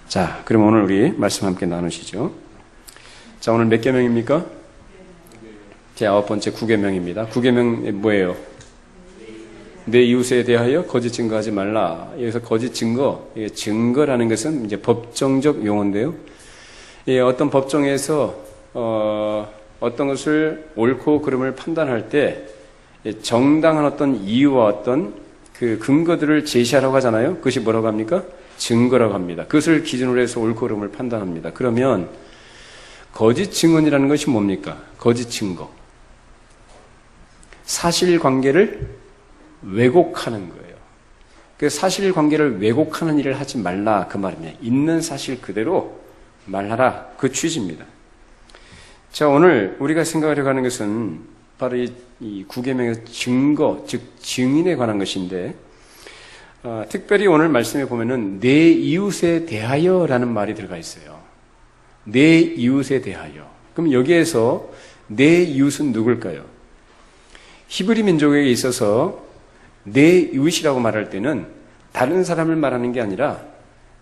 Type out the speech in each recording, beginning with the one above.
자, 그럼 오늘 우리 말씀 함께 나누시죠. 자, 오늘 몇 계명입니까? 제 9번째 9계명입니다. 9계명 뭐예요? 내 이웃에 대하여 거짓 증거하지 말라. 여기서 거짓 증거, 증거라는 것은 이제 법정적 용어인데요. 어떤 법정에서 어떤 것을 옳고 그름을 판단할 때 정당한 어떤 이유와 어떤 그 근거들을 제시하라고 하잖아요. 그것이 뭐라고 합니까? 증거라고 합니다. 그것을 기준으로 해서 옳고 그름을 판단합니다. 그러면 거짓 증언이라는 것이 뭡니까? 거짓 증거. 사실관계를 왜곡하는 거예요. 그 사실관계를 왜곡하는 일을 하지 말라 그 말입니다. 있는 사실 그대로 말하라 그 취지입니다. 자, 오늘 우리가 생각하려고 하는 것은 바로 이 9계명의 증거, 즉 증인에 관한 것인데 특별히 오늘 말씀에 보면은 내 이웃에 대하여라는 말이 들어가 있어요. 내 이웃에 대하여. 그럼 여기에서 내 이웃은 누굴까요? 히브리 민족에게 있어서 내 이웃이라고 말할 때는 다른 사람을 말하는 게 아니라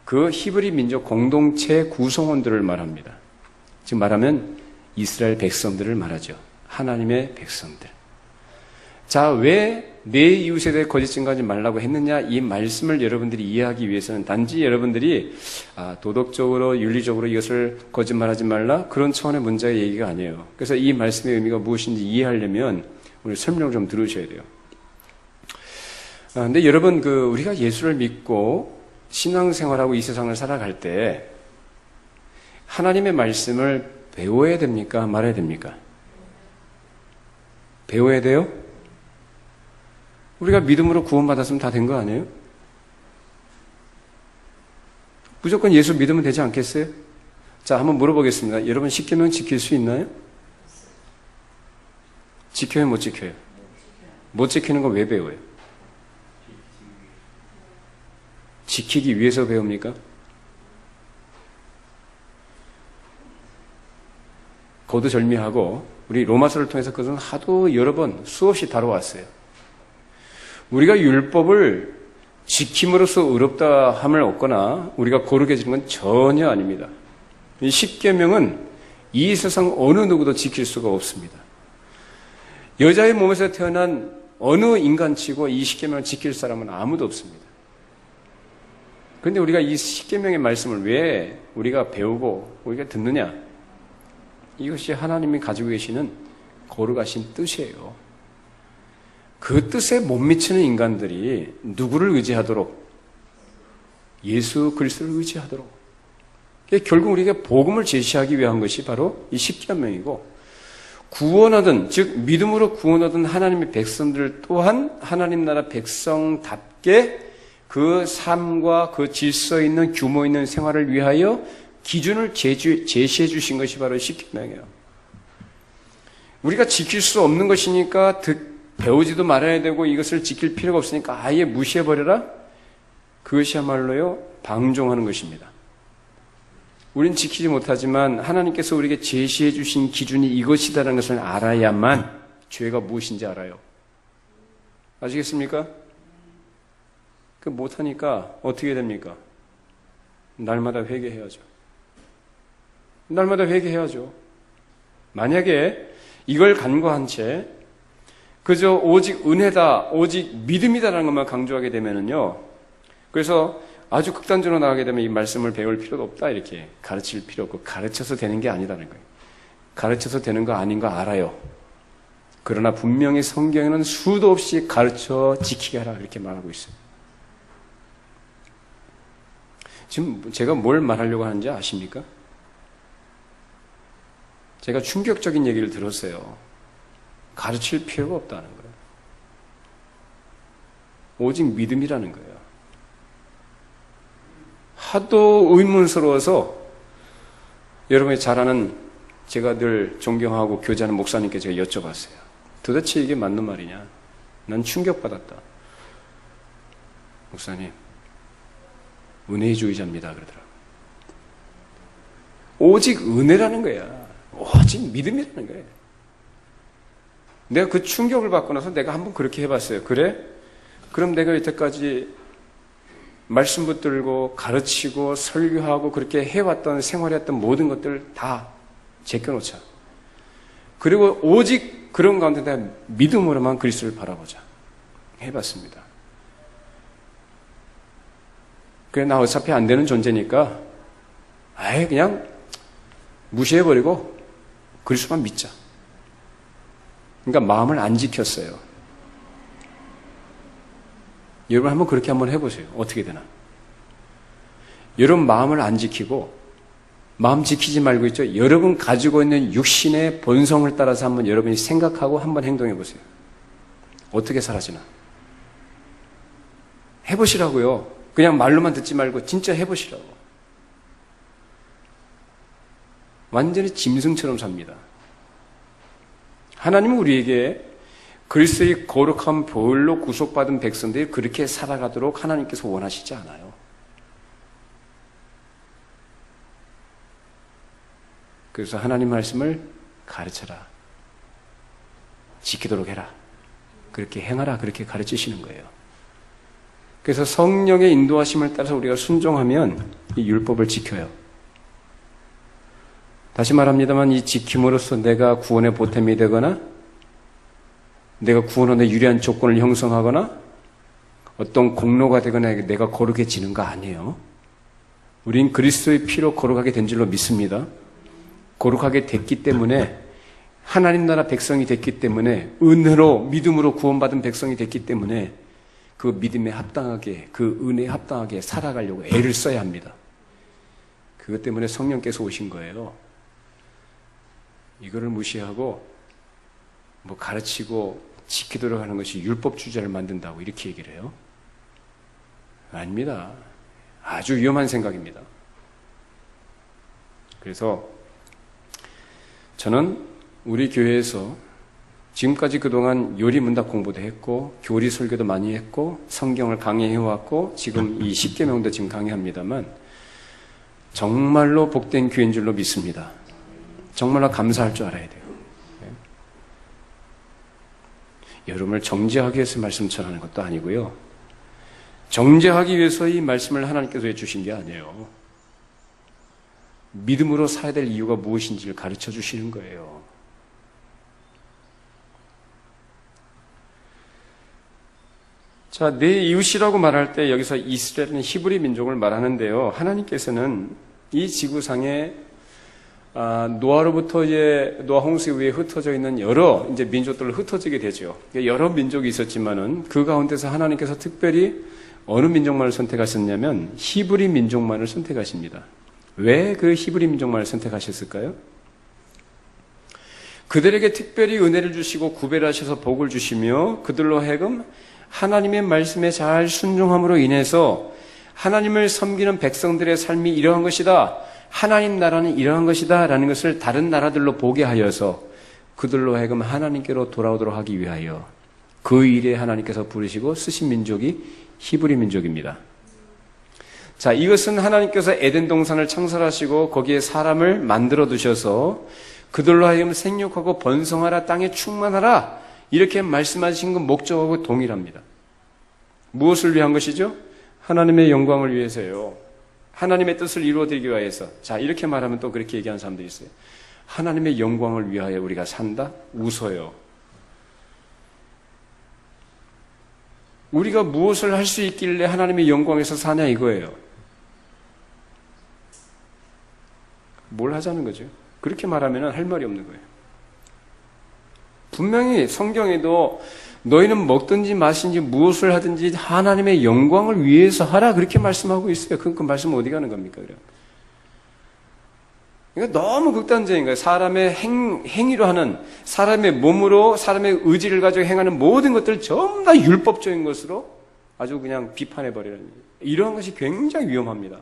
그 히브리 민족 공동체 구성원들을 말합니다. 지금 말하면 이스라엘 백성들을 말하죠. 하나님의 백성들. 자, 왜 내 이웃에 대해 거짓 증거하지 말라고 했느냐? 이 말씀을 여러분들이 이해하기 위해서는 단지 여러분들이 도덕적으로 윤리적으로 이것을 거짓말하지 말라 그런 차원의 문제의 얘기가 아니에요. 그래서 이 말씀의 의미가 무엇인지 이해하려면 우리 설명을 좀 들으셔야 돼요. 근데 여러분 우리가 예수를 믿고 신앙생활하고 이 세상을 살아갈 때 하나님의 말씀을 배워야 됩니까? 말해야 됩니까? 배워야 돼요? 우리가 믿음으로 구원받았으면 다 된 거 아니에요? 무조건 예수 믿으면 되지 않겠어요? 자, 한번 물어보겠습니다. 여러분 10계명 지킬 수 있나요? 지켜요, 못 지켜요? 못 지키는 거 왜 배워요? 지키기 위해서 배웁니까? 거두절미하고 우리 로마서를 통해서 그것은 하도 여러 번 수없이 다뤄왔어요. 우리가 율법을 지킴으로써 의롭다 함을 얻거나 우리가 거룩해 지는 건 전혀 아닙니다. 이 10계명은 이 세상 어느 누구도 지킬 수가 없습니다. 여자의 몸에서 태어난 어느 인간치고 이 10계명을 지킬 사람은 아무도 없습니다. 그런데 우리가 이 10계명의 말씀을 왜 우리가 배우고 우리가 듣느냐? 이것이 하나님이 가지고 계시는 거룩하신 뜻이에요. 그 뜻에 못 미치는 인간들이 누구를 의지하도록? 예수 그리스도를 의지하도록. 결국 우리에게 복음을 제시하기 위한 것이 바로 이 10계명이고 구원하던, 즉 믿음으로 구원하던 하나님의 백성들 또한 하나님 나라 백성답게 그 삶과 그 질서 있는 규모 있는 생활을 위하여 기준을 제시해 주신 것이 바로 10계명이에요. 우리가 지킬 수 없는 것이니까 배우지도 말아야 되고 이것을 지킬 필요가 없으니까 아예 무시해버려라? 그것이야말로요 방종하는 것입니다. 우린 지키지 못하지만 하나님께서 우리에게 제시해 주신 기준이 이것이다라는 것을 알아야만 죄가 무엇인지 알아요. 아시겠습니까? 못하니까 어떻게 됩니까? 날마다 회개해야죠. 날마다 회개해야죠. 만약에 이걸 간과한 채 그저 오직 은혜다, 오직 믿음이다라는 것만 강조하게 되면은요. 그래서 아주 극단적으로 나가게 되면 이 말씀을 배울 필요도 없다 이렇게 가르칠 필요 없고 가르쳐서 되는 게 아니다는 거예요. 가르쳐서 되는 거 아닌 거 알아요. 그러나 분명히 성경에는 수도 없이 가르쳐 지키게 하라 이렇게 말하고 있어요. 지금 제가 뭘 말하려고 하는지 아십니까? 제가 충격적인 얘기를 들었어요. 가르칠 필요가 없다는 거예요. 오직 믿음이라는 거예요. 하도 의문스러워서 여러분이 잘 아는 제가 늘 존경하고 교제하는 목사님께 제가 여쭤봤어요. 도대체 이게 맞는 말이냐? 난 충격받았다. 목사님, 은혜주의자입니다. 그러더라고요. 오직 은혜라는 거야. 오직 믿음이라는 거예요. 내가 그 충격을 받고 나서 내가 한번 그렇게 해봤어요. 그래? 그럼 내가 여태까지 말씀 붙들고 가르치고 설교하고 그렇게 해왔던 생활했던 모든 것들 다 제껴놓자. 그리고 오직 그런 가운데 다 믿음으로만 그리스도를 바라보자. 해봤습니다. 그래, 나 어차피 안 되는 존재니까 아예 그냥 무시해버리고 그리스도만 믿자. 그러니까 마음을 안 지켰어요. 여러분 한번 그렇게 한번 해보세요. 어떻게 되나? 여러분 마음을 안 지키고 마음 지키지 말고 있죠. 여러분 가지고 있는 육신의 본성을 따라서 한번 여러분이 생각하고 한번 행동해 보세요. 어떻게 사라지나? 해보시라고요. 그냥 말로만 듣지 말고 진짜 해보시라고. 완전히 짐승처럼 삽니다. 하나님은 우리에게 그리스도의 거룩한 보혈로 구속받은 백성들이 그렇게 살아가도록 하나님께서 원하시지 않아요. 그래서 하나님 말씀을 가르쳐라. 지키도록 해라. 그렇게 행하라. 그렇게 가르치시는 거예요. 그래서 성령의 인도하심을 따라서 우리가 순종하면 이 율법을 지켜요. 다시 말합니다만 이 지킴으로써 내가 구원의 보탬이 되거나 내가 구원하는 유리한 조건을 형성하거나 어떤 공로가 되거나 내가 거룩해지는 거 아니에요. 우린 그리스도의 피로 거룩하게 된 줄로 믿습니다. 거룩하게 됐기 때문에 하나님 나라 백성이 됐기 때문에 은혜로 믿음으로 구원받은 백성이 됐기 때문에 그 믿음에 합당하게 그 은혜에 합당하게 살아가려고 애를 써야 합니다. 그것 때문에 성령께서 오신 거예요. 이거를 무시하고 뭐 가르치고 지키도록 하는 것이 율법 주자를 만든다고 이렇게 얘기를 해요. 아닙니다. 아주 위험한 생각입니다. 그래서 저는 우리 교회에서 지금까지 그동안 요리 문답 공부도 했고 교리 설교도 많이 했고 성경을 강의해왔고 지금 이 10계명도 지금 강의합니다만 정말로 복된 교회인 줄로 믿습니다. 정말로 감사할 줄 알아야 돼요. 여러분을 정죄하기 위해서 말씀 전하는 것도 아니고요. 정죄하기 위해서 이 말씀을 하나님께서 해주신 게 아니에요. 믿음으로 살아야 될 이유가 무엇인지를 가르쳐 주시는 거예요. 자, 내 이웃이라고 말할 때 여기서 이스라엘은 히브리 민족을 말하는데요. 하나님께서는 이 지구상에 노아로부터 이제 노아 홍수 위에 흩어져 있는 여러 이제 민족들을 흩어지게 되죠. 여러 민족이 있었지만은 그 가운데서 하나님께서 특별히 어느 민족만을 선택하셨냐면 히브리 민족만을 선택하십니다. 왜 그 히브리 민족만을 선택하셨을까요? 그들에게 특별히 은혜를 주시고 구별하셔서 복을 주시며 그들로 하여금 하나님의 말씀에 잘 순종함으로 인해서 하나님을 섬기는 백성들의 삶이 이러한 것이다. 하나님 나라는 이러한 것이다 라는 것을 다른 나라들로 보게 하여서 그들로 하여금 하나님께로 돌아오도록 하기 위하여 그 일에 하나님께서 부르시고 쓰신 민족이 히브리 민족입니다. 자, 이것은 하나님께서 에덴 동산을 창설하시고 거기에 사람을 만들어 두셔서 그들로 하여금 생육하고 번성하라 땅에 충만하라 이렇게 말씀하신 그 목적하고 동일합니다. 무엇을 위한 것이죠? 하나님의 영광을 위해서요. 하나님의 뜻을 이루어드리기 위해서. 자, 이렇게 말하면 또 그렇게 얘기하는 사람들이 있어요. 하나님의 영광을 위하여 우리가 산다? 웃어요. 우리가 무엇을 할 수 있길래 하나님의 영광에서 사냐 이거예요. 뭘 하자는 거죠? 그렇게 말하면 할 말이 없는 거예요. 분명히 성경에도 너희는 먹든지 마시든지 무엇을 하든지 하나님의 영광을 위해서 하라 그렇게 말씀하고 있어요. 그 말씀 어디 가는 겁니까? 그러니까 너무 극단적인 거예요. 사람의 행위로 하는 사람의 몸으로 사람의 의지를 가지고 행하는 모든 것들 전부 다 율법적인 것으로 아주 그냥 비판해버리는 이러한 것이 굉장히 위험합니다.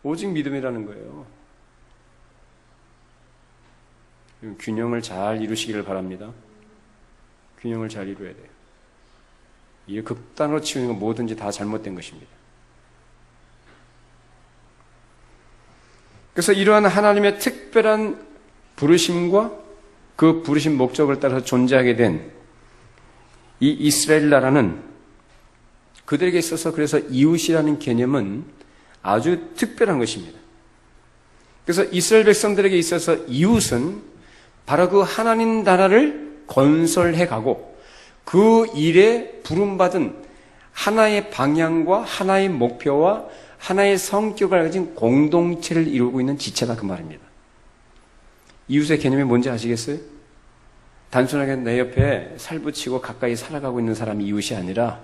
오직 믿음이라는 거예요. 균형을 잘 이루시기를 바랍니다. 균형을 잘 이루어야 돼요. 이 극단으로 치우는 건 뭐든지 다 잘못된 것입니다. 그래서 이러한 하나님의 특별한 부르심과 그 부르심 목적을 따라서 존재하게 된 이 이스라엘 나라는 그들에게 있어서 그래서 이웃이라는 개념은 아주 특별한 것입니다. 그래서 이스라엘 백성들에게 있어서 이웃은 바로 그 하나님 나라를 건설해 가고 그 일에 부름받은 하나의 방향과 하나의 목표와 하나의 성격을 가진 공동체를 이루고 있는 지체다 그 말입니다. 이웃의 개념이 뭔지 아시겠어요? 단순하게 내 옆에 살붙이고 가까이 살아가고 있는 사람이 이웃이 아니라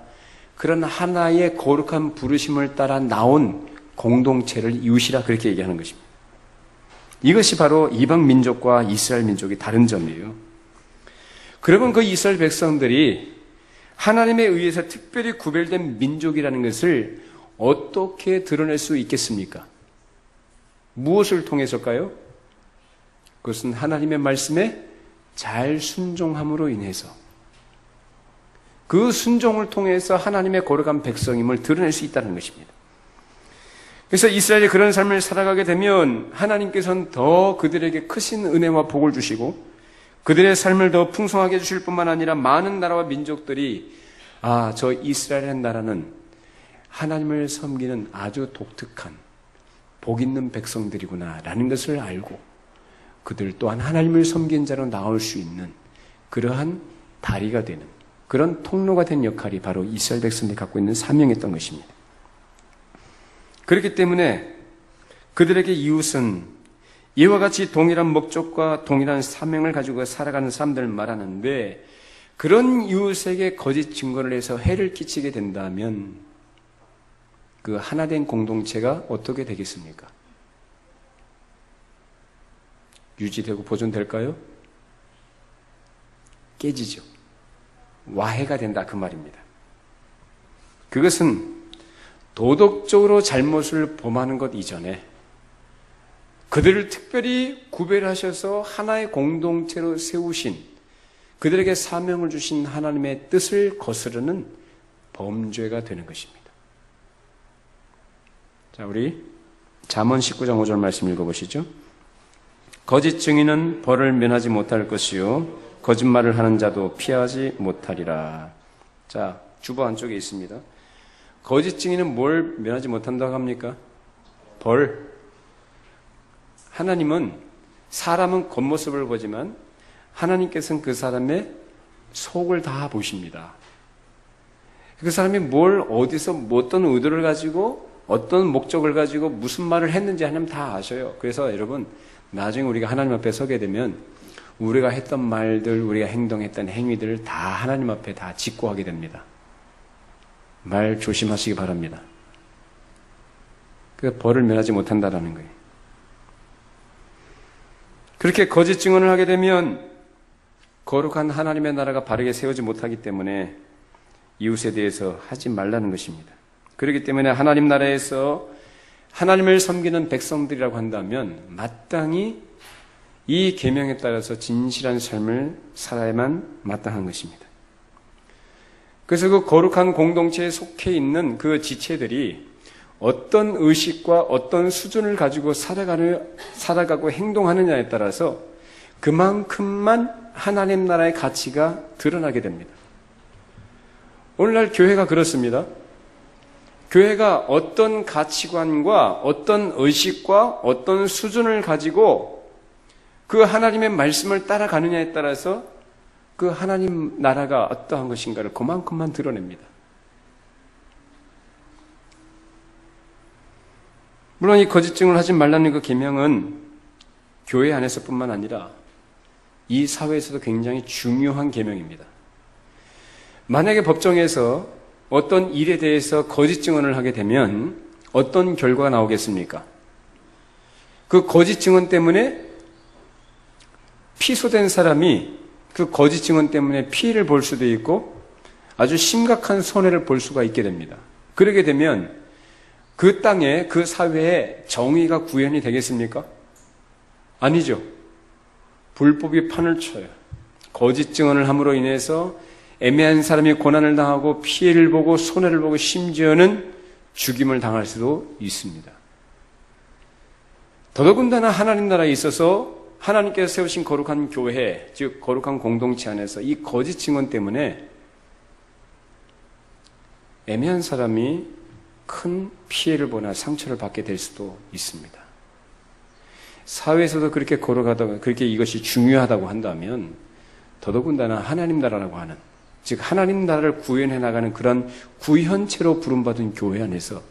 그런 하나의 거룩한 부르심을 따라 나온 공동체를 이웃이라 그렇게 얘기하는 것입니다. 이것이 바로 이방 민족과 이스라엘 민족이 다른 점이에요. 그러면 그 이스라엘 백성들이 하나님에 의해서 특별히 구별된 민족이라는 것을 어떻게 드러낼 수 있겠습니까? 무엇을 통해서일까요? 그것은 하나님의 말씀에 잘 순종함으로 인해서 그 순종을 통해서 하나님의 거룩한 백성임을 드러낼 수 있다는 것입니다. 그래서 이스라엘이 그런 삶을 살아가게 되면 하나님께서는 더 그들에게 크신 은혜와 복을 주시고 그들의 삶을 더 풍성하게 해주실 뿐만 아니라 많은 나라와 민족들이 저 이스라엘의 나라는 하나님을 섬기는 아주 독특한 복 있는 백성들이구나 라는 것을 알고 그들 또한 하나님을 섬긴 자로 나올 수 있는 그러한 다리가 되는 그런 통로가 된 역할이 바로 이스라엘 백성들이 갖고 있는 사명이었던 것입니다. 그렇기 때문에 그들에게 이웃은 이와 같이 동일한 목적과 동일한 사명을 가지고 살아가는 사람들을 말하는데 그런 이웃에게 거짓 증거를 해서 해를 끼치게 된다면 그 하나된 공동체가 어떻게 되겠습니까? 유지되고 보존될까요? 깨지죠. 와해가 된다 그 말입니다. 그것은 도덕적으로 잘못을 범하는 것 이전에 그들을 특별히 구별하셔서 하나의 공동체로 세우신 그들에게 사명을 주신 하나님의 뜻을 거스르는 범죄가 되는 것입니다. 자, 우리 잠언 19장 5절 말씀 읽어보시죠. 거짓 증인은 벌을 면하지 못할 것이요 거짓말을 하는 자도 피하지 못하리라. 자, 주보 안쪽에 있습니다. 거짓 증인은 뭘 면하지 못한다고 합니까? 벌. 하나님은 사람은 겉모습을 보지만 하나님께서는 그 사람의 속을 다 보십니다. 그 사람이 뭘 어디서 어떤 의도를 가지고 어떤 목적을 가지고 무슨 말을 했는지 하나님 다 아셔요. 그래서 여러분 나중에 우리가 하나님 앞에 서게 되면 우리가 했던 말들, 우리가 행동했던 행위들을 다 하나님 앞에 다 직고하게 됩니다. 말 조심하시기 바랍니다. 그 벌을 면하지 못한다라는 거예요. 그렇게 거짓 증언을 하게 되면 거룩한 하나님의 나라가 바르게 세우지 못하기 때문에 이웃에 대해서 하지 말라는 것입니다. 그렇기 때문에 하나님 나라에서 하나님을 섬기는 백성들이라고 한다면 마땅히 이 계명에 따라서 진실한 삶을 살아야만 마땅한 것입니다. 그래서 그 거룩한 공동체에 속해 있는 그 지체들이 어떤 의식과 어떤 수준을 가지고 살아가고 행동하느냐에 따라서 그만큼만 하나님 나라의 가치가 드러나게 됩니다. 오늘날 교회가 그렇습니다. 교회가 어떤 가치관과 어떤 의식과 어떤 수준을 가지고 그 하나님의 말씀을 따라가느냐에 따라서 그 하나님 나라가 어떠한 것인가를 그만큼만 드러냅니다. 물론 이 거짓 증언을 하지 말라는 그 계명은 교회 안에서뿐만 아니라 이 사회에서도 굉장히 중요한 계명입니다. 만약에 법정에서 어떤 일에 대해서 거짓 증언을 하게 되면 어떤 결과가 나오겠습니까? 그 거짓 증언 때문에 피소된 사람이 그 거짓 증언 때문에 피해를 볼 수도 있고 아주 심각한 손해를 볼 수가 있게 됩니다. 그러게 되면 그 땅에, 그 사회에 정의가 구현이 되겠습니까? 아니죠. 불법이 판을 쳐요. 거짓 증언을 함으로 인해서 애매한 사람이 고난을 당하고 피해를 보고 손해를 보고 심지어는 죽임을 당할 수도 있습니다. 더더군다나 하나님 나라에 있어서 하나님께서 세우신 거룩한 교회, 즉 거룩한 공동체 안에서 이 거짓 증언 때문에 애매한 사람이 큰 피해를 보나 상처를 받게 될 수도 있습니다. 사회에서도 그렇게 걸어가다가 그렇게 이것이 중요하다고 한다면 더더군다나 하나님 나라라고 하는, 즉 하나님 나라를 구현해 나가는 그런 구현체로 부름받은 교회 안에서,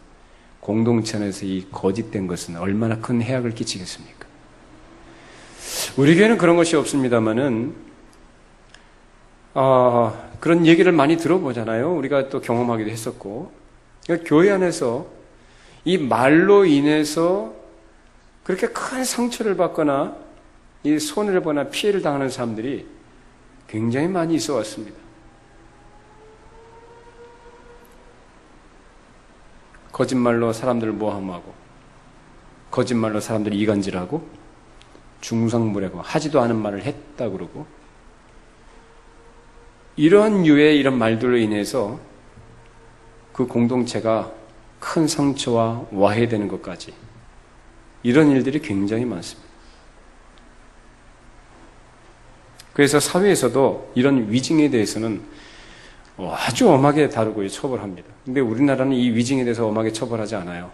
공동체 안에서 이 거짓된 것은 얼마나 큰 해악을 끼치겠습니까? 우리 교회는 그런 것이 없습니다만은 그런 얘기를 많이 들어보잖아요. 우리가 또 경험하기도 했었고, 그러니까 교회 안에서 이 말로 인해서 그렇게 큰 상처를 받거나 이 손해를 보거나 피해를 당하는 사람들이 굉장히 많이 있어 왔습니다. 거짓말로 사람들을 모함하고, 거짓말로 사람들을 이간질하고, 중상모략하고, 하지도 않은 말을 했다 그러고, 이러한 유의 이런 말들로 인해서 그 공동체가 큰 상처와 와해되는 것까지, 이런 일들이 굉장히 많습니다. 그래서 사회에서도 이런 위증에 대해서는 아주 엄하게 다루고 처벌합니다. 근데 우리나라는 이 위증에 대해서 엄하게 처벌하지 않아요.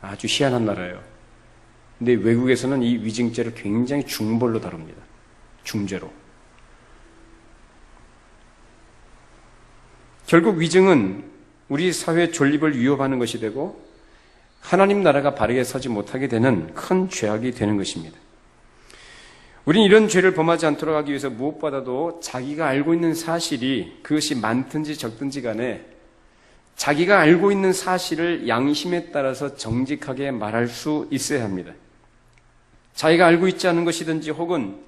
아주 희한한 나라예요. 근데 외국에서는 이 위증죄를 굉장히 중벌로 다룹니다. 중죄로. 결국 위증은 우리 사회의 존립을 위협하는 것이 되고 하나님 나라가 바르게 서지 못하게 되는 큰 죄악이 되는 것입니다. 우리는 이런 죄를 범하지 않도록 하기 위해서 무엇보다도 자기가 알고 있는 사실이, 그것이 많든지 적든지 간에 자기가 알고 있는 사실을 양심에 따라서 정직하게 말할 수 있어야 합니다. 자기가 알고 있지 않은 것이든지 혹은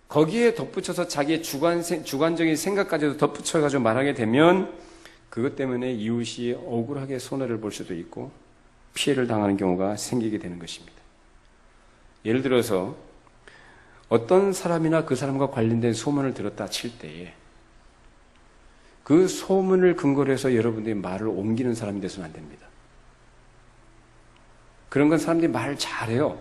거기에 덧붙여서 자기의 주관적인 생각까지도 덧붙여가지고 말하게 되면 그것 때문에 이웃이 억울하게 손해를 볼 수도 있고 피해를 당하는 경우가 생기게 되는 것입니다. 예를 들어서 어떤 사람이나 그 사람과 관련된 소문을 들었다 칠 때에 그 소문을 근거로 해서 여러분들이 말을 옮기는 사람이 돼서는 안 됩니다. 그런 건 사람들이 말을 잘해요.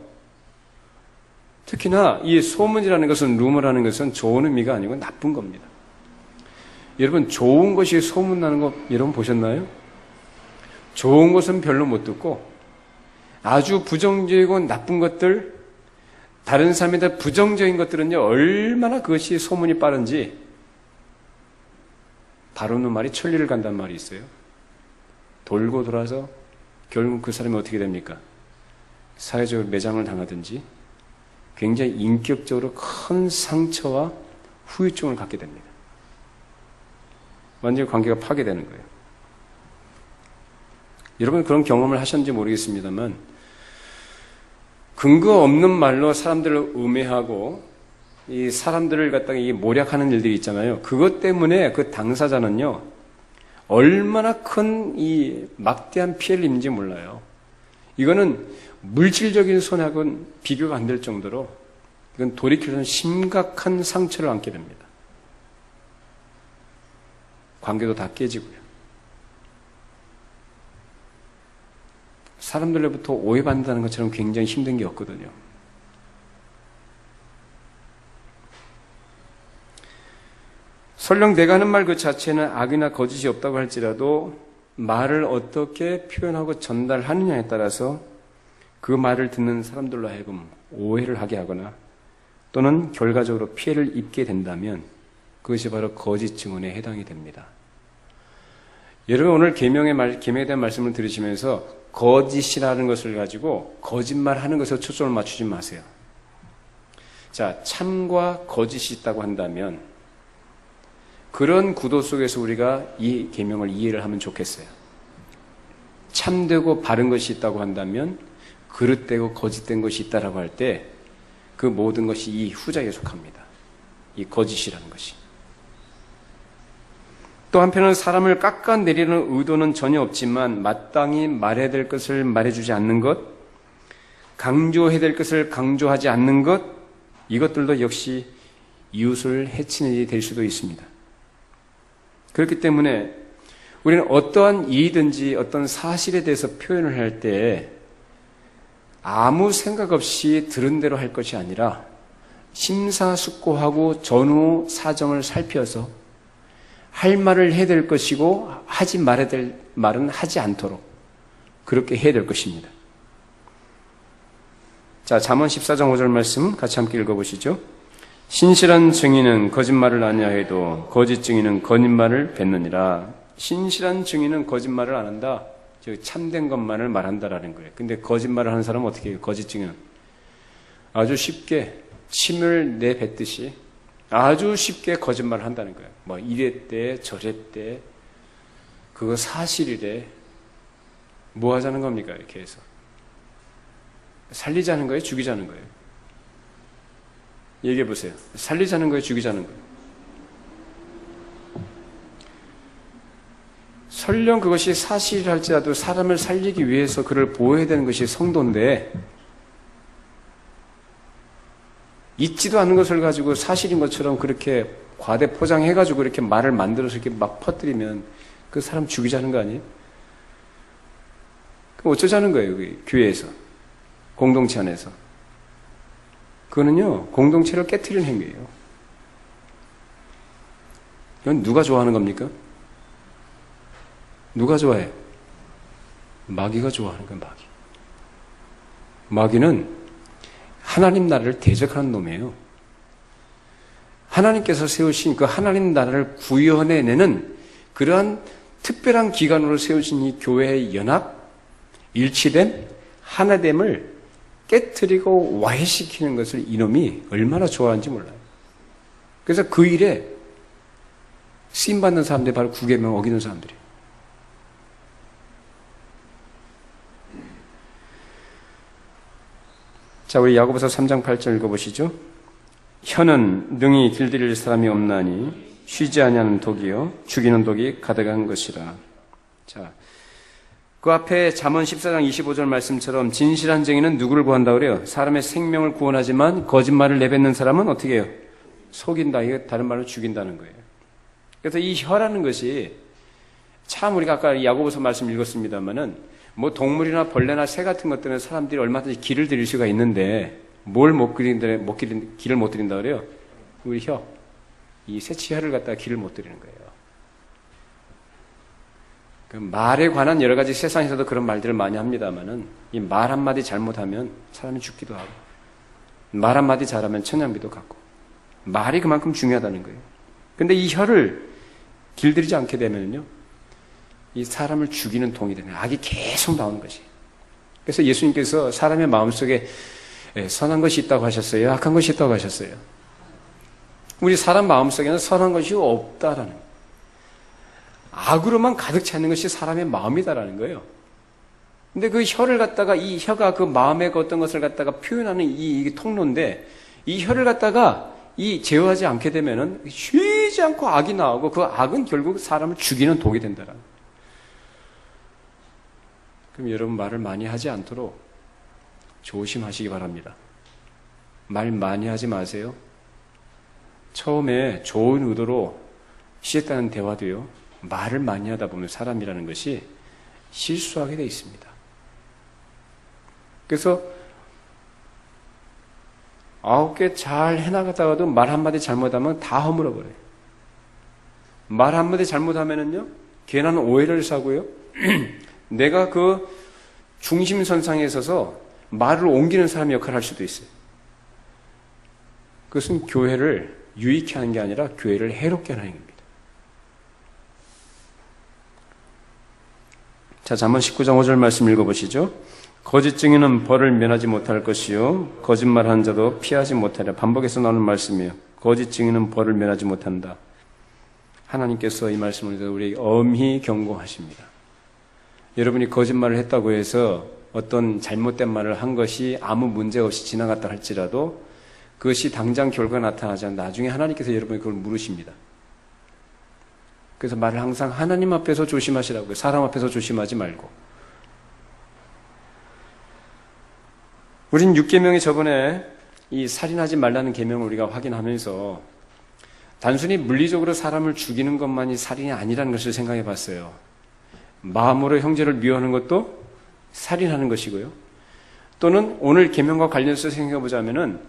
특히나 이 소문이라는 것은, 루머라는 것은 좋은 의미가 아니고 나쁜 겁니다. 여러분, 좋은 것이 소문나는 거 여러분 보셨나요? 좋은 것은 별로 못 듣고 아주 부정적이고 나쁜 것들, 다른 사람에 대한 부정적인 것들은요, 얼마나 그것이 소문이 빠른지, 다루는 말이 천리를 간다는 말이 있어요. 돌고 돌아서 결국 그 사람이 어떻게 됩니까? 사회적으로 매장을 당하든지 굉장히 인격적으로 큰 상처와 후유증을 갖게 됩니다. 완전히 관계가 파괴되는 거예요. 여러분 그런 경험을 하셨는지 모르겠습니다만 근거 없는 말로 사람들을 음해하고 이 사람들을 갖다가 이 모략하는 일들이 있잖아요. 그것 때문에 그 당사자는요 얼마나 큰 이 막대한 피해를 입는지 몰라요. 이거는 물질적인 손해하고는 비교가 안 될 정도로 이건 돌이켜서는 심각한 상처를 안게 됩니다. 관계도 다 깨지고요. 사람들로부터 오해받는다는 것처럼 굉장히 힘든 게 없거든요. 설령 내가 하는 말 그 자체는 악이나 거짓이 없다고 할지라도 말을 어떻게 표현하고 전달하느냐에 따라서 그 말을 듣는 사람들로 하여금 오해를 하게 하거나 또는 결과적으로 피해를 입게 된다면 그것이 바로 거짓 증언에 해당이 됩니다. 여러분 오늘 계명에 대한 말씀을 들으시면서 거짓이라는 것을 가지고 거짓말하는 것에 초점을 맞추지 마세요. 자, 참과 거짓이 있다고 한다면 그런 구도 속에서 우리가 이 계명을 이해를 하면 좋겠어요. 참되고 바른 것이 있다고 한다면 그릇되고 거짓된 것이 있다라고 할 때 그 모든 것이 이 후자에 속합니다. 이 거짓이라는 것이. 또 한편은 사람을 깎아내리는 의도는 전혀 없지만 마땅히 말해야 될 것을 말해주지 않는 것, 강조해야 될 것을 강조하지 않는 것, 이것들도 역시 이웃을 해치는 일이 될 수도 있습니다. 그렇기 때문에 우리는 어떠한 일이든지 어떤 사실에 대해서 표현을 할 때 아무 생각 없이 들은 대로 할 것이 아니라 심사숙고하고 전후 사정을 살펴서 할 말을 해야 될 것이고 하지 말아야 될 말은 하지 않도록 그렇게 해야 될 것입니다. 자, 잠언 14장 5절 말씀 같이 함께 읽어보시죠. 신실한 증인은 거짓말을 아니하여도 거짓 증인은 거짓말을 뱉느니라. 신실한 증인은 거짓말을 안 한다. 즉 참된 것만을 말한다라는 거예요. 근데 거짓말을 하는 사람은 어떻게 해요? 거짓 증인은 아주 쉽게 침을 내뱉듯이 아주 쉽게 거짓말을 한다는 거예요. 뭐 이랬대 저랬대 그거 사실이래. 뭐 하자는 겁니까? 이렇게 해서 살리자는 거예요? 죽이자는 거예요? 얘기해 보세요. 살리자는 거예요? 죽이자는 거예요? 설령 그것이 사실할지라도 사람을 살리기 위해서 그를 보호해야 되는 것이 성도인데 있지도 않은 것을 가지고 사실인 것처럼 그렇게 과대 포장해가지고 이렇게 말을 만들어서 이렇게 막 퍼뜨리면 그 사람 죽이자는 거 아니에요? 그럼 어쩌자는 거예요? 여기 교회에서 공동체 안에서 그거는요 공동체를 깨트리는 행위예요. 이건 누가 좋아하는 겁니까? 누가 좋아해? 마귀가 좋아하는 거예요. 마귀는 하나님 나라를 대적하는 놈이에요. 하나님께서 세우신 그 하나님 나라를 구현해내는 그러한 특별한 기관으로 세우신 이 교회의 연합, 일치됨, 하나됨을 깨트리고 와해시키는 것을 이놈이 얼마나 좋아하는지 몰라요. 그래서 그 일에 쓰임받는 사람들이 바로 구계명 어기는 사람들이에요. 자, 우리 야고보서 3장 8절 읽어보시죠. 혀는 능히 길들일 사람이 없나니 쉬지 아니하는 독이요 죽이는 독이 가득한 것이라. 자, 그 앞에 잠언 14장 25절 말씀처럼 진실한 증인은 누구를 구한다고 그래요? 사람의 생명을 구원하지만 거짓말을 내뱉는 사람은 어떻게 해요? 속인다. 이거 다른 말로 죽인다는 거예요. 그래서 이 혀라는 것이 참 우리가 아까 야고보서 말씀 읽었습니다마는 뭐 동물이나 벌레나 새 같은 것들은 사람들이 얼마든지 길을 들일 수가 있는데 뭘 길을 못 들인다 그래요? 우리 혀, 이 새치 혀를 갖다가 길을 못 들이는 거예요. 그 말에 관한 여러 가지 세상에서도 그런 말들을 많이 합니다만은 이 말 한마디 잘못하면 사람이 죽기도 하고 말 한마디 잘하면 천냥비도 갖고 말이 그만큼 중요하다는 거예요. 근데 이 혀를 길들이지 않게 되면요 이 사람을 죽이는 동이 되는 악이 계속 나오는 것이. 그래서 예수님께서 사람의 마음속에 선한 것이 있다고 하셨어요? 악한 것이 있다고 하셨어요? 우리 사람 마음속에는 선한 것이 없다라는 거예요. 악으로만 가득 차 있는 것이 사람의 마음이다라는 거예요. 근데 그 혀를 갖다가 이 혀가 그 마음의 어떤 것을 갖다가 표현하는 이 통로인데 이 혀를 갖다가 이 제어하지 않게 되면은 쉬지 않고 악이 나오고 그 악은 결국 사람을 죽이는 독이 된다라는 거예요. 그럼 여러분 말을 많이 하지 않도록 조심하시기 바랍니다. 말 많이 하지 마세요. 처음에 좋은 의도로 시작하는 대화도요. 말을 많이 하다 보면 사람이라는 것이 실수하게 돼 있습니다. 그래서 9개 잘 해나가다가도 말 한마디 잘못하면 다 허물어버려요. 말 한마디 잘못하면은요, 괜한 오해를 사고요. 내가 그 중심선상에 서서 말을 옮기는 사람 역할을 할 수도 있어요. 그것은 교회를 유익히 하는 게 아니라 교회를 해롭게 하는 겁니다. 자, 잠언 19장 5절 말씀 읽어보시죠. 거짓 증인은 벌을 면하지 못할 것이요 거짓말하는 자도 피하지 못하리라. 반복해서 나오는 말씀이에요. 거짓 증인은 벌을 면하지 못한다. 하나님께서 이 말씀을 우리에게 엄히 경고하십니다. 여러분이 거짓말을 했다고 해서 어떤 잘못된 말을 한 것이 아무 문제 없이 지나갔다 할지라도 그것이 당장 결과가 나타나지 않아 나중에 하나님께서 여러분이 그걸 물으십니다. 그래서 말을 항상 하나님 앞에서 조심하시라고요. 사람 앞에서 조심하지 말고. 우린 6계명이 저번에 이 살인하지 말라는 계명을 우리가 확인하면서 단순히 물리적으로 사람을 죽이는 것만이 살인이 아니라는 것을 생각해 봤어요. 마음으로 형제를 미워하는 것도 살인하는 것이고요. 또는 오늘 계명과 관련해서 생각해 보자면은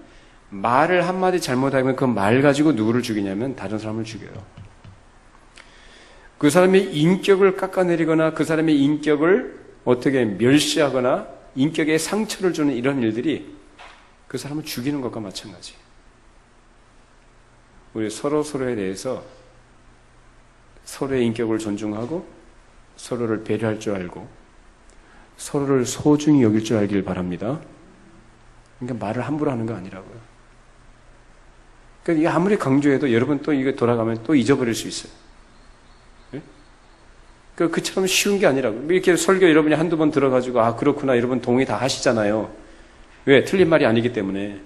말을 한마디 잘못하면 그 말 가지고 누구를 죽이냐면 다른 사람을 죽여요. 그 사람의 인격을 깎아내리거나 그 사람의 인격을 어떻게 멸시하거나 인격에 상처를 주는 이런 일들이 그 사람을 죽이는 것과 마찬가지예요. 우리 서로에 대해서 서로의 인격을 존중하고 서로를 배려할 줄 알고 서로를 소중히 여길 줄 알길 바랍니다. 그러니까 말을 함부로 하는 거 아니라고요. 그러니까 이게 아무리 강조해도 여러분 또 이게 돌아가면 또 잊어버릴 수 있어요. 네? 그처럼 쉬운 게 아니라고요. 이렇게 설교 여러분이 한두 번 들어가지고 아 그렇구나 여러분 동의 다 하시잖아요. 왜? 틀린 말이 아니기 때문에.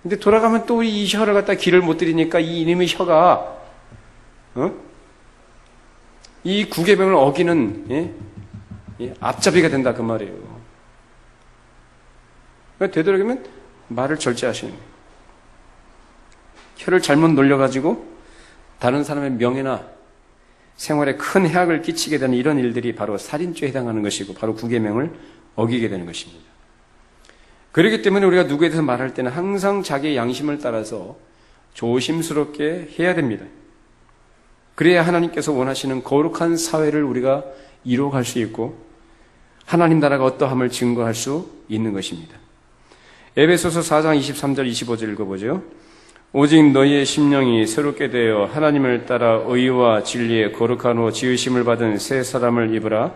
근데 돌아가면 또 이 혀를 갖다 길을 못 들이니까 이 이놈의 혀가 이 구계명을 어기는 앞잡이가 된다 그 말이에요. 그러니까 되도록이면 말을 절제하시는 거예요. 혀를 잘못 놀려가지고 다른 사람의 명예나 생활에 큰 해악을 끼치게 되는 이런 일들이 바로 살인죄에 해당하는 것이고 바로 구계명을 어기게 되는 것입니다. 그렇기 때문에 우리가 누구에 대해서 말할 때는 항상 자기의 양심을 따라서 조심스럽게 해야 됩니다. 그래야 하나님께서 원하시는 거룩한 사회를 우리가 이루어갈 수 있고 하나님 나라가 어떠함을 증거할 수 있는 것입니다. 에베소서 4장 23절 25절 읽어보죠. 오직 너희의 심령이 새롭게 되어 하나님을 따라 의와 진리의 거룩한 후 지으심을 받은 새 사람을 입으라.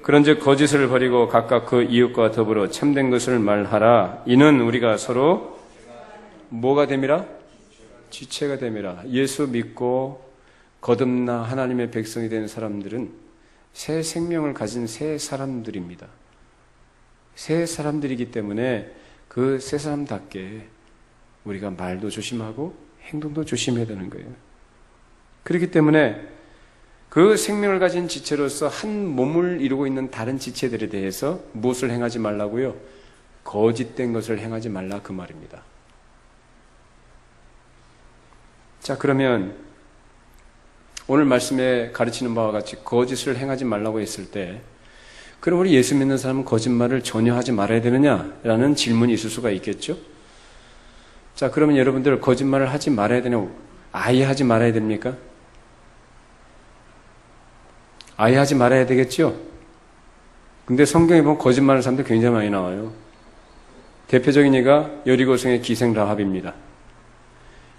그런즉 거짓을 버리고 각각 그 이웃과 더불어 참된 것을 말하라. 이는 우리가 서로 뭐가 됨이라? 지체가 됨이라. 예수 믿고 거듭나 하나님의 백성이 된 사람들은 새 생명을 가진 새 사람들입니다. 새 사람들이기 때문에 그 새 사람답게 우리가 말도 조심하고 행동도 조심해야 되는 거예요. 그렇기 때문에 그 생명을 가진 지체로서 한 몸을 이루고 있는 다른 지체들에 대해서 무엇을 행하지 말라고요? 거짓된 것을 행하지 말라 그 말입니다. 자, 그러면 오늘 말씀에 가르치는 바와 같이 거짓을 행하지 말라고 했을 때 그럼 우리 예수 믿는 사람은 거짓말을 전혀 하지 말아야 되느냐라는 질문이 있을 수가 있겠죠? 자, 그러면 여러분들 거짓말을 하지 말아야 되냐? 아예 하지 말아야 됩니까? 아예 하지 말아야 되겠죠? 근데 성경에 보면 거짓말하는 사람들 굉장히 많이 나와요. 대표적인 예가 여리고성의 기생 라합입니다.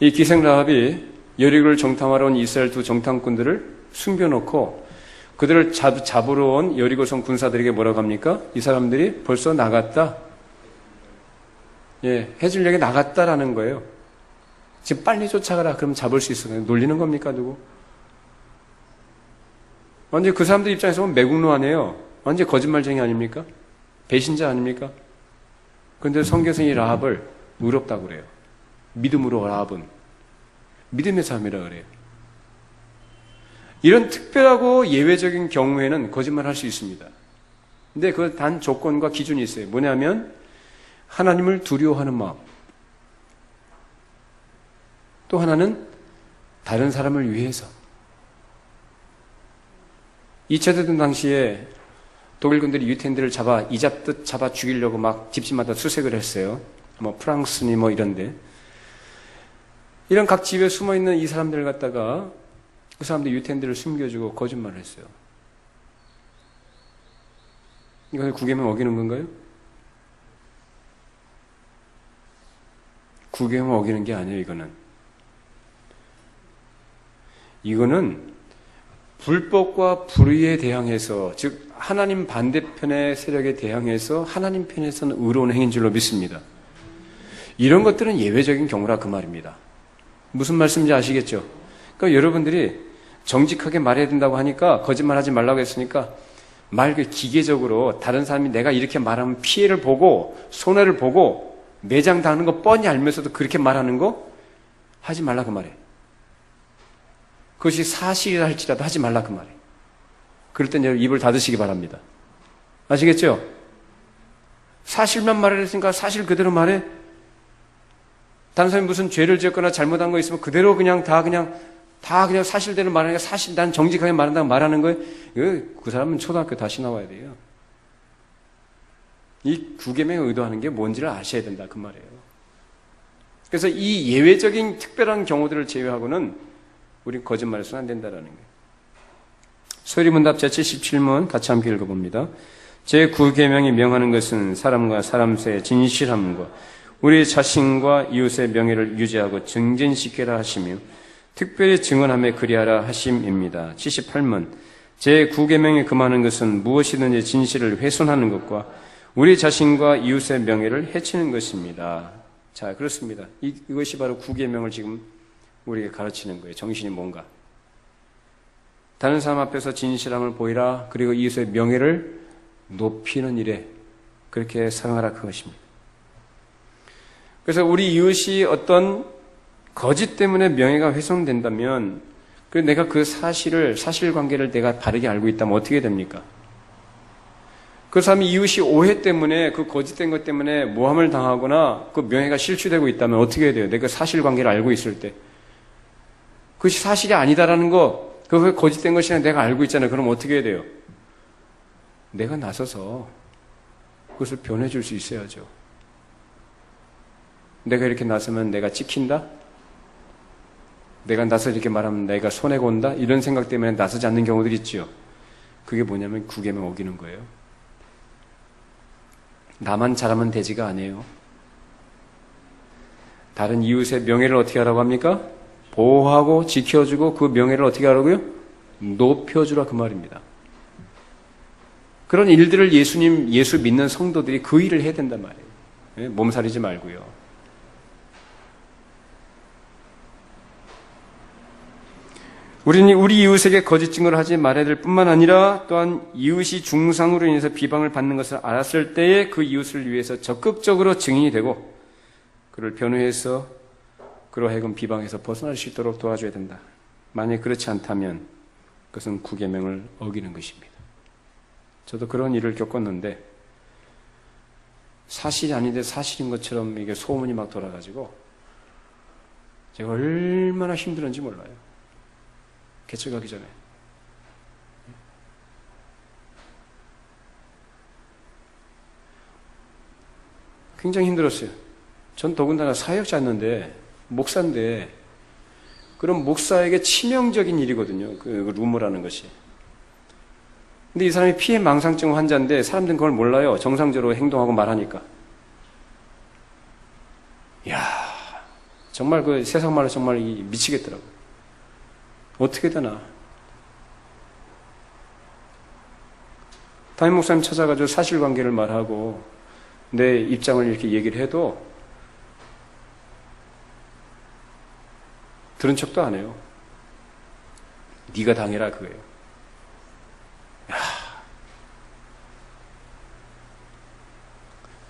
이 기생 라합이 여리고를 정탐하러 온 이스라엘 두 정탐꾼들을 숨겨놓고 그들을 잡으러 온 여리고성 군사들에게 뭐라고 합니까? 이 사람들이 벌써 나갔다. 해질녘에 나갔다라는 거예요. 지금 빨리 쫓아가라. 그럼 잡을 수 있어. 놀리는 겁니까, 누구? 완전 그 사람들 입장에서 보면 매국노 아니에요. 완전 거짓말쟁이 아닙니까? 배신자 아닙니까? 그런데 성경에서 이 라합을 의롭다고 그래요. 믿음으로 라합은 믿음의 사람이라 그래요. 이런 특별하고 예외적인 경우에는 거짓말할 수 있습니다. 근데 그 단 조건과 기준이 있어요. 뭐냐면 하나님을 두려워하는 마음. 또 하나는 다른 사람을 위해서. 2차 대전 당시에 독일군들이 유태인들을 이잡듯 잡아 죽이려고 막 집집마다 수색을 했어요. 뭐 프랑스니 뭐 이런데. 이런 각 집에 숨어있는 이 사람들을 갖다가 그 사람들 유태인들을 숨겨주고 거짓말을 했어요. 이거 구계명 어기는 건가요? 구계명 어기는 게 아니에요, 이거는 불법과 불의에 대항해서, 즉 하나님 반대편의 세력에 대항해서 하나님 편에서는 의로운 행인 줄로 믿습니다. 이런 것들은 예외적인 경우라 그 말입니다. 무슨 말씀인지 아시겠죠? 그러니까 여러분들이 정직하게 말해야 된다고 하니까 거짓말하지 말라고 했으니까 말 기계적으로 다른 사람이 내가 이렇게 말하면 피해를 보고 손해를 보고 매장당하는 거 뻔히 알면서도 그렇게 말하는 거 하지 말라 그 말이에요. 그것이 사실이라 할지라도 하지 말라 그 말이에요. 그럴 땐 여러분 입을 닫으시기 바랍니다. 아시겠죠? 사실만 말했으니까 사실 그대로 말해. 다른 사람이 무슨 죄를 지었거나 잘못한 거 있으면 그대로 다 그냥 사실대로 말하니까 사실 난 정직하게 말한다고 말하는 거예요. 그 사람은 초등학교 다시 나와야 돼요. 이 구계명에 의도하는 게 뭔지를 아셔야 된다 그 말이에요. 그래서 이 예외적인 특별한 경우들을 제외하고는 우린 거짓말해서는 안 된다라는 거예요. 소리문답 제77문 같이 함께 읽어봅니다. 제9계명이 명하는 것은 사람과 사람 사이의 진실함과 우리 자신과 이웃의 명예를 유지하고 증진시키라 하시며 특별히 증언함에 그리하라 하심입니다. 78문 제9계명이 금하는 것은 무엇이든지 진실을 훼손하는 것과 우리 자신과 이웃의 명예를 해치는 것입니다. 자, 그렇습니다. 이것이 바로 9계명을 지금 우리에게 가르치는 거예요. 정신이 뭔가. 다른 사람 앞에서 진실함을 보이라. 그리고 이웃의 명예를 높이는 일에 그렇게 사용하라 그것입니다. 그래서 우리 이웃이 어떤 거짓 때문에 명예가 훼손된다면 내가 그 사실관계를 내가 바르게 알고 있다면 어떻게 됩니까? 그 사람이 이웃이 오해 때문에 그 거짓된 것 때문에 모함을 당하거나 그 명예가 실추되고 있다면 어떻게 해야 돼요? 내가 사실관계를 알고 있을 때 그것이 사실이 아니다라는 거, 그거 거짓된 것이라 내가 알고 있잖아요. 그럼 어떻게 해야 돼요? 내가 나서서 그것을 변해줄 수 있어야죠. 내가 이렇게 나서면 내가 찍힌다? 내가 나서 이렇게 말하면 내가 손해가 온다? 이런 생각 때문에 나서지 않는 경우들이 있죠. 그게 뭐냐면 9계명 어기는 거예요. 나만 잘하면 되지가 않아요. 다른 이웃의 명예를 어떻게 하라고 합니까? 보호하고 지켜주고 그 명예를 어떻게 하라고요? 높여주라 그 말입니다. 그런 일들을 예수 믿는 성도들이 그 일을 해야 된단 말이에요. 몸살이지 말고요. 우리는 우리 이웃에게 거짓 증거를 하지 말아야 될 뿐만 아니라 또한 이웃이 중상으로 인해서 비방을 받는 것을 알았을 때에 그 이웃을 위해서 적극적으로 증인이 되고 그를 변호해서 그로 하여금 비방에서 벗어날 수 있도록 도와줘야 된다. 만약 그렇지 않다면 그것은 9계명을 어기는 것입니다. 저도 그런 일을 겪었는데 사실이 아닌데 사실인 것처럼 이게 소문이 막 돌아가지고 제가 얼마나 힘들었는지 몰라요. 개척하기 전에. 굉장히 힘들었어요. 전 더군다나 사역자였는데 목사인데 그럼 목사에게 치명적인 일이거든요. 그 루머라는 것이. 근데 이 사람이 피해망상증 환자인데 사람들은 그걸 몰라요. 정상적으로 행동하고 말하니까. 이야, 정말 그 세상 말로 정말 미치겠더라고요. 어떻게 되나. 담임 목사님 찾아가지고 사실관계를 말하고 내 입장을 이렇게 얘기를 해도 들은 척도 안 해요. 네가 당해라 그거예요. 야.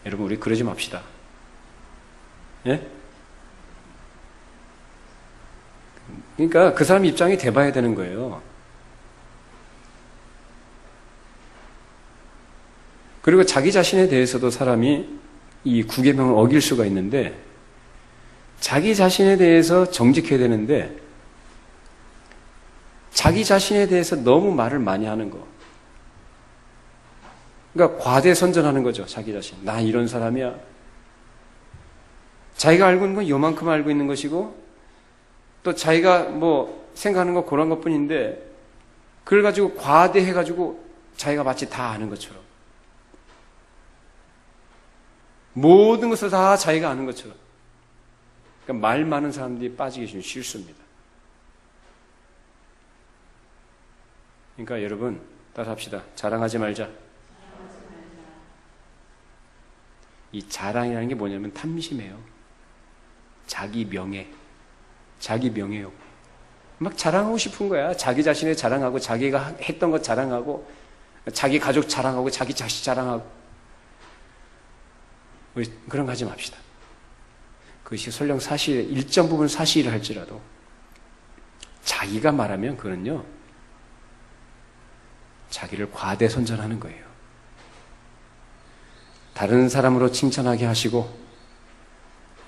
여러분 우리 그러지 맙시다. 예? 그러니까 그 사람 입장이 돼봐야 되는 거예요. 그리고 자기 자신에 대해서도 사람이 이 9계명을 어길 수가 있는데 자기 자신에 대해서 정직해야 되는데 자기 자신에 대해서 너무 말을 많이 하는 거. 그러니까 과대선전하는 거죠. 자기 자신. 나 이런 사람이야. 자기가 알고 있는 건 요만큼 알고 있는 것이고 또 자기가 뭐 생각하는 거 그런 것뿐인데 그걸 가지고 과대해가지고 자기가 마치 다 아는 것처럼 모든 것을 다 자기가 아는 것처럼 그러니까 말 많은 사람들이 빠지기 좀 실수입니다. 그러니까 여러분 따라합시다. 자랑하지 말자. 이 자랑이라는 게 뭐냐면 탐심이에요. 자기 명예. 자기 명예욕. 막 자랑하고 싶은 거야. 자기 자신을 자랑하고 자기가 했던 것 자랑하고 자기 가족 자랑하고 자기 자식 자랑하고 우리 그런 거 하지 맙시다. 그것이 설령 사실 일정 부분 사실을 할지라도 자기가 말하면 그는요 자기를 과대선전하는 거예요. 다른 사람으로 칭찬하게 하시고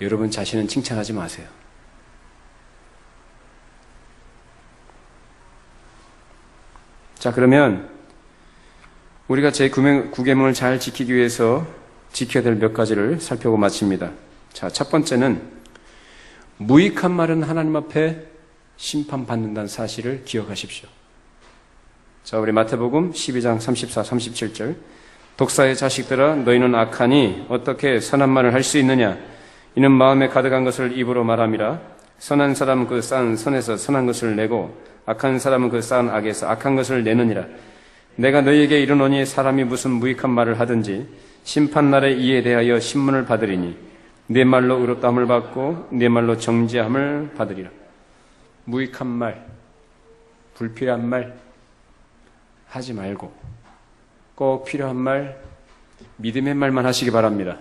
여러분 자신은 칭찬하지 마세요. 자, 그러면 우리가 제9계명을 잘 지키기 위해서 지켜야 될 몇 가지를 살펴보고 마칩니다. 자, 첫 번째는 무익한 말은 하나님 앞에 심판받는다는 사실을 기억하십시오. 자, 우리 마태복음 12장 34, 37절. 독사의 자식들아, 너희는 악하니 어떻게 선한 말을 할 수 있느냐? 이는 마음에 가득한 것을 입으로 말함이라. 선한 사람은 그 쌓은 선에서 선한 것을 내고 악한 사람은 그 쌓은 악에서 악한 것을 내느니라. 내가 너희에게 이르노니 사람이 무슨 무익한 말을 하든지 심판날에 이에 대하여 신문을 받으리니 내 말로 의롭다함을 받고 내 말로 정죄함을 받으리라. 무익한 말, 불필요한 말 하지 말고 꼭 필요한 말, 믿음의 말만 하시기 바랍니다.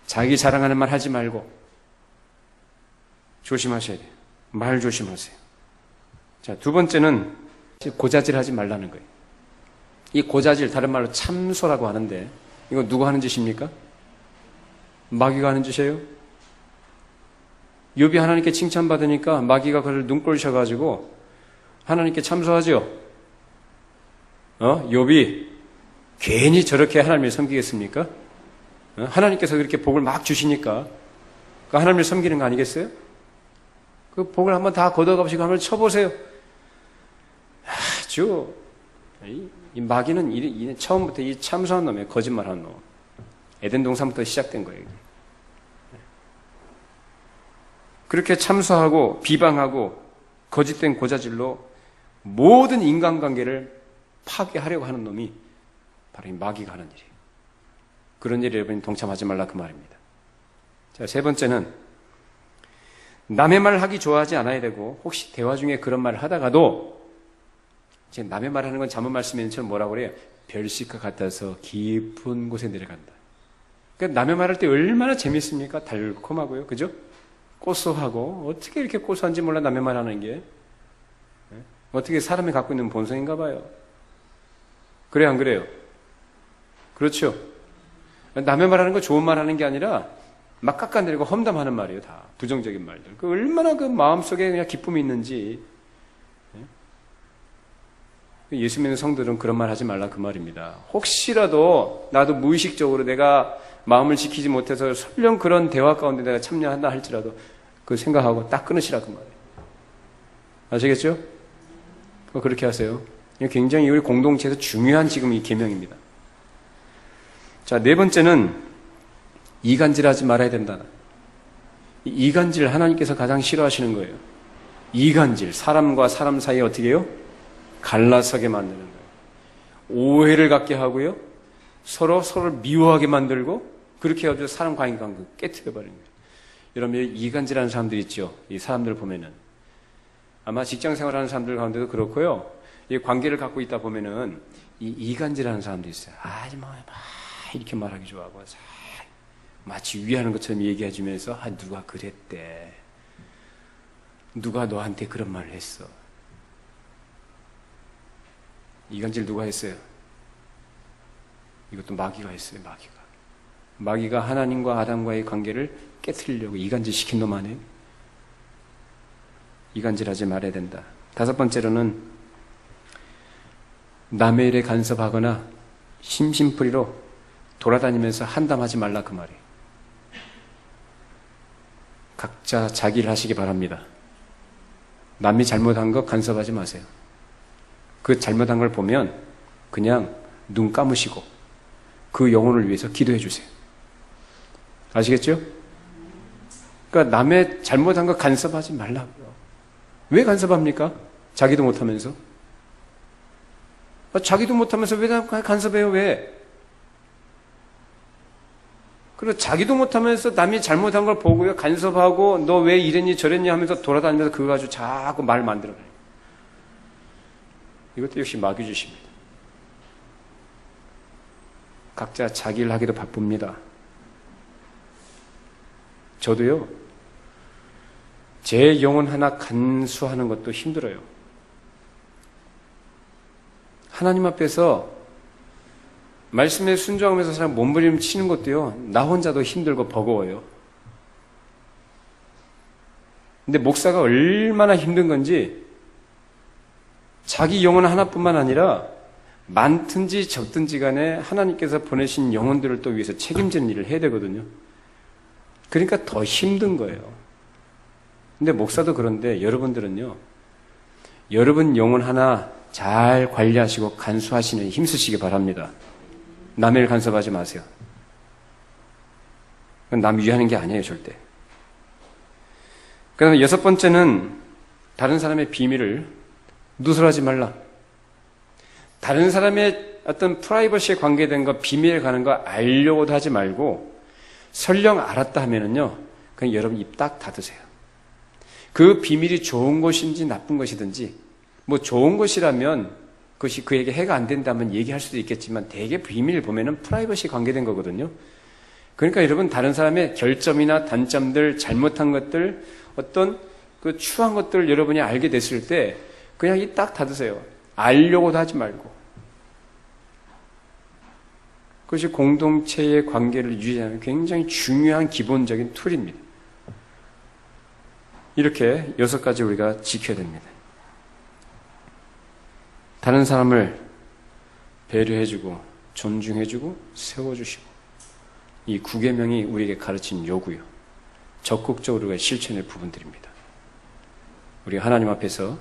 자기 자랑하는 말 하지 말고 조심하셔야 돼요. 말 조심하세요. 자, 두 번째는 고자질 하지 말라는 거예요. 이 고자질, 다른 말로 참소라고 하는데 이거 누가 하는 짓입니까? 마귀가 하는 짓이에요. 욥이 하나님께 칭찬받으니까 마귀가 그를 눈꼴 셔가지고 하나님께 참소하죠. 욥이 괜히 저렇게 하나님을 섬기겠습니까? 하나님께서 그렇게 복을 막 주시니까 그 하나님을 섬기는 거 아니겠어요? 그 복을 한번 다 걷어가시고 한번 쳐보세요. 아주 이 마귀는 처음부터 이 참소한 놈이에요. 거짓말하는 놈. 에덴 동산부터 시작된 거예요. 그렇게 참소하고 비방하고 거짓된 고자질로 모든 인간관계를 파괴하려고 하는 놈이 바로 이 마귀가 하는 일이에요. 그런 일에 여러분이 동참하지 말라 그 말입니다. 자, 세 번째는 남의 말을 하기 좋아하지 않아야 되고 혹시 대화 중에 그런 말을 하다가도 이제 남의 말하는 건 잘못 말씀인처럼 뭐라고 그래요? 별식과 같아서 깊은 곳에 내려간다. 그러니까 남의 말할 때 얼마나 재밌습니까? 달콤하고요. 그죠? 고소하고 어떻게 이렇게 고소한지 몰라 남의 말하는 게. 어떻게 사람이 갖고 있는 본성인가 봐요. 그래요, 안 그래요? 그렇죠. 남의 말하는 거 좋은 말 하는 게 아니라 막 깎아내리고 험담하는 말이에요. 다 부정적인 말들. 그 얼마나 그 마음속에 그냥 기쁨이 있는지. 예수 믿는 성들은 그런 말 하지 말라 그 말입니다. 혹시라도 나도 무의식적으로 내가 마음을 지키지 못해서 설령 그런 대화 가운데 내가 참여한다 할지라도 그 생각하고 딱 끊으시라 그 말이에요. 아시겠죠? 그렇게 하세요. 굉장히 우리 공동체에서 중요한 지금 이 계명입니다. 자, 네 번째는 이간질하지 말아야 된다. 이간질 하나님께서 가장 싫어하시는 거예요. 이간질, 사람과 사람 사이에 어떻게 해요? 갈라서게 만드는 거예요. 오해를 갖게 하고요. 서로를 미워하게 만들고 그렇게 해가지고 사람 관계 깨트려버리는 거예요. 여러분, 이간질하는 사람들 있죠? 이 사람들을 보면은 아마 직장 생활하는 사람들 가운데도 그렇고요. 이 관계를 갖고 있다 보면은 이 이간질하는 사람도 있어요. 막 이렇게 말하기 좋아하고 마치 위하는 것처럼 얘기해주면서 누가 그랬대. 누가 너한테 그런 말을 했어. 이간질 누가 했어요? 이것도 마귀가 했어요. 마귀가 하나님과 아담과의 관계를 깨트리려고 이간질 시킨 놈 아니에요? 이간질하지 말아야 된다. 다섯 번째로는 남의 일에 간섭하거나 심심풀이로 돌아다니면서 한담하지 말라 그 말이에요. 각자 자기 일 하시기 바랍니다. 남이 잘못한 거 간섭하지 마세요. 그 잘못한 걸 보면 그냥 눈 감으시고 그 영혼을 위해서 기도해 주세요. 아시겠죠? 그러니까 남의 잘못한 거 간섭하지 말라고요. 왜 간섭합니까? 자기도 못하면서. 자기도 못하면서 왜 간섭해요? 왜? 그리고 자기도 못하면서 남이 잘못한 걸 보고요. 간섭하고 너 왜 이랬니 저랬니 하면서 돌아다니면서 그거 가지고 자꾸 말 만들어내요. 이것도 역시 마귀 짓입니다. 각자 자기 일 하기도 바쁩니다. 저도요. 제 영혼 하나 간수하는 것도 힘들어요. 하나님 앞에서 말씀에 순종하면서 사람 몸부림 치는 것도요. 나 혼자도 힘들고 버거워요. 근데 목사가 얼마나 힘든 건지 자기 영혼 하나뿐만 아니라 많든지 적든지 간에 하나님께서 보내신 영혼들을 또 위해서 책임지는 일을 해야 되거든요. 그러니까 더 힘든 거예요. 근데 목사도 그런데 여러분들은요. 여러분 영혼 하나 잘 관리하시고 간수하시는 힘쓰시기 바랍니다. 남의 일 간섭하지 마세요. 남 위하는 게 아니에요, 절대. 그다음에 6번째는 다른 사람의 비밀을 누설하지 말라. 다른 사람의 어떤 프라이버시에 관계된 거, 비밀에 관한 거 알려고도 하지 말고 설령 알았다 하면은요, 그냥 여러분 입 딱 닫으세요. 그 비밀이 좋은 것인지 나쁜 것이든지, 뭐 좋은 것이라면 그것이 그에게 해가 안 된다면 얘기할 수도 있겠지만 대개 비밀 보면은 프라이버시에 관계된 거거든요. 그러니까 여러분 다른 사람의 결점이나 단점들, 잘못한 것들, 어떤 그 추한 것들을 여러분이 알게 됐을 때 그냥 입 딱 닫으세요. 알려고도 하지 말고. 그것이 공동체의 관계를 유지하는 굉장히 중요한 기본적인 툴입니다. 이렇게 6가지 우리가 지켜야 됩니다. 다른 사람을 배려해주고 존중해주고 세워주시고 이 9계명이 우리에게 가르친 요구요. 적극적으로 우리가 실천할 부분들입니다. 우리 하나님 앞에서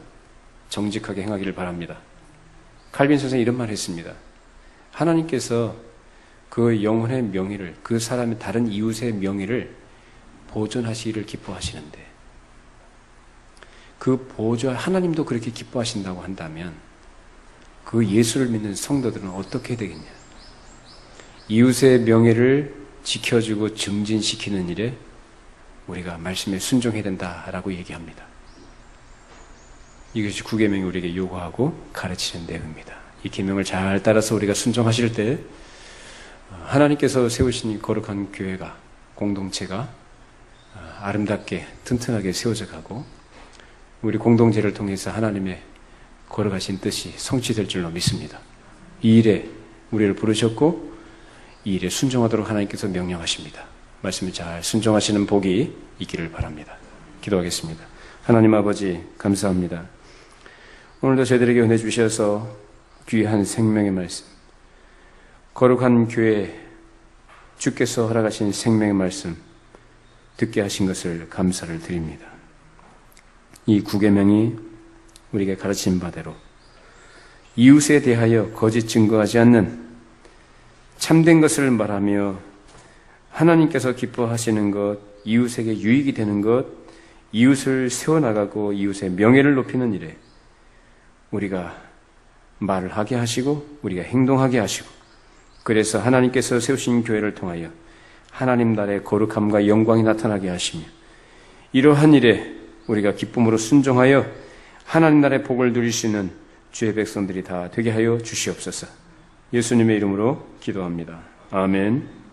정직하게 행하기를 바랍니다. 칼빈 선생이 이런 말을 했습니다. 하나님께서 그 영혼의 명예를, 그 사람의 다른 이웃의 명예를 보존하시기를 기뻐하시는데 그 하나님도 그렇게 기뻐하신다고 한다면 그 예수를 믿는 성도들은 어떻게 되겠냐? 이웃의 명예를 지켜주고 증진시키는 일에 우리가 말씀에 순종해야 된다라고 얘기합니다. 이것이 9계명이 우리에게 요구하고 가르치는 내용입니다. 이 계명을 잘 따라서 우리가 순종하실 때 하나님께서 세우신 이 거룩한 교회가, 공동체가 아름답게 튼튼하게 세워져 가고 우리 공동체를 통해서 하나님의 걸어가신 뜻이 성취될 줄로 믿습니다. 이 일에 우리를 부르셨고 이 일에 순종하도록 하나님께서 명령하십니다. 말씀을 잘 순종하시는 복이 있기를 바랍니다. 기도하겠습니다. 하나님 아버지 감사합니다. 오늘도 저희들에게 은혜 주셔서 귀한 생명의 말씀, 거룩한 교회 주께서 허락하신 생명의 말씀 듣게 하신 것을 감사를 드립니다. 이 9계명이 우리에게 가르친 바대로 이웃에 대하여 거짓 증거하지 않는 참된 것을 말하며 하나님께서 기뻐하시는 것, 이웃에게 유익이 되는 것, 이웃을 세워나가고 이웃의 명예를 높이는 일에 우리가 말을 하게 하시고 우리가 행동하게 하시고 그래서 하나님께서 세우신 교회를 통하여 하나님 나라의 거룩함과 영광이 나타나게 하시며 이러한 일에 우리가 기쁨으로 순종하여 하나님 나라의 복을 누릴 수 있는 주의 백성들이 다 되게 하여 주시옵소서. 예수님의 이름으로 기도합니다. 아멘.